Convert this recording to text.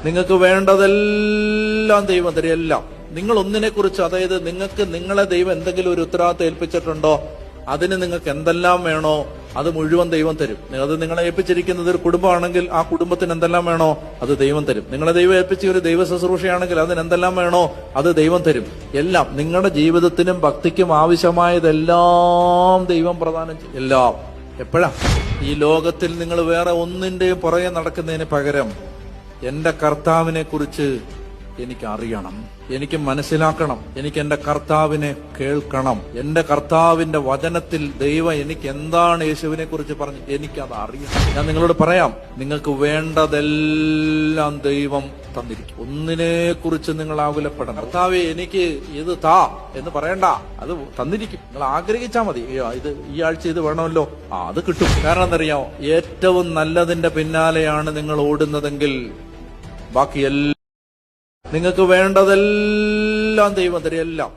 നിങ്ങൾക്ക് വേണ്ടതെല്ലാം ദൈവം തരും. എല്ലാം. നിങ്ങൾ ഒന്നിനെ കുറിച്ച്, അതായത് നിങ്ങൾക്ക് നിങ്ങളെ ദൈവം എന്തെങ്കിലും ഒരു ഉത്തരവാദിത്തം ഏൽപ്പിച്ചിട്ടുണ്ടോ, അതിന് നിങ്ങൾക്ക് എന്തെല്ലാം വേണോ അത് മുഴുവൻ ദൈവം തരും. അത് നിങ്ങളെ ഏൽപ്പിച്ചിരിക്കുന്നത് ഒരു കുടുംബമാണെങ്കിൽ ആ കുടുംബത്തിന് എന്തെല്ലാം വേണോ അത് ദൈവം തരും. നിങ്ങളെ ദൈവം ഏൽപ്പിച്ച ഒരു ദൈവ ശുശ്രൂഷയാണെങ്കിൽ അതിന് എന്തെല്ലാം വേണോ അത് ദൈവം തരും. എല്ലാം നിങ്ങളുടെ ജീവിതത്തിനും ഭക്തിക്കും ആവശ്യമായതെല്ലാം ദൈവം പ്രദാനം ചെയ്യും. എല്ലാം. എപ്പോഴാ? ഈ ലോകത്തിൽ നിങ്ങൾ വേറെ ഒന്നിന്റെയും പുറകെ നടക്കുന്നതിന് പകരം എന്റെ കർത്താവിനെ കുറിച്ച് എനിക്ക് അറിയണം, എനിക്ക് മനസ്സിലാക്കണം, എനിക്ക് എന്റെ കർത്താവിനെ കേൾക്കണം. എന്റെ കർത്താവിന്റെ വചനത്തിൽ ദൈവം എനിക്ക് എന്താണ് യേശുവിനെ കുറിച്ച് പറഞ്ഞു എനിക്കത് അറിയണം. ഞാൻ നിങ്ങളോട് പറയാം, നിങ്ങൾക്ക് വേണ്ടതെല്ലാം ദൈവം തന്നിരിക്കും. ഒന്നിനെ കുറിച്ച് നിങ്ങൾ ആകുലപ്പെടണം. കർത്താവേ എനിക്ക് ഇത് താ എന്ന് പറയണ്ട, അത് തന്നിരിക്കും. നിങ്ങൾ ആഗ്രഹിച്ചാൽ മതി. ഇത് ഈ ആഴ്ച ഇത് വേണമല്ലോ, അത് കിട്ടും. കാരണം എന്തറിയാമോ, ഏറ്റവും നല്ലതിന്റെ പിന്നാലെയാണ് നിങ്ങൾ ഓടുന്നതെങ്കിൽ ബാക്കി നിങ്ങൾക്ക് വേണ്ടതെല്ലാം ദൈവം തരും. എല്ലാം.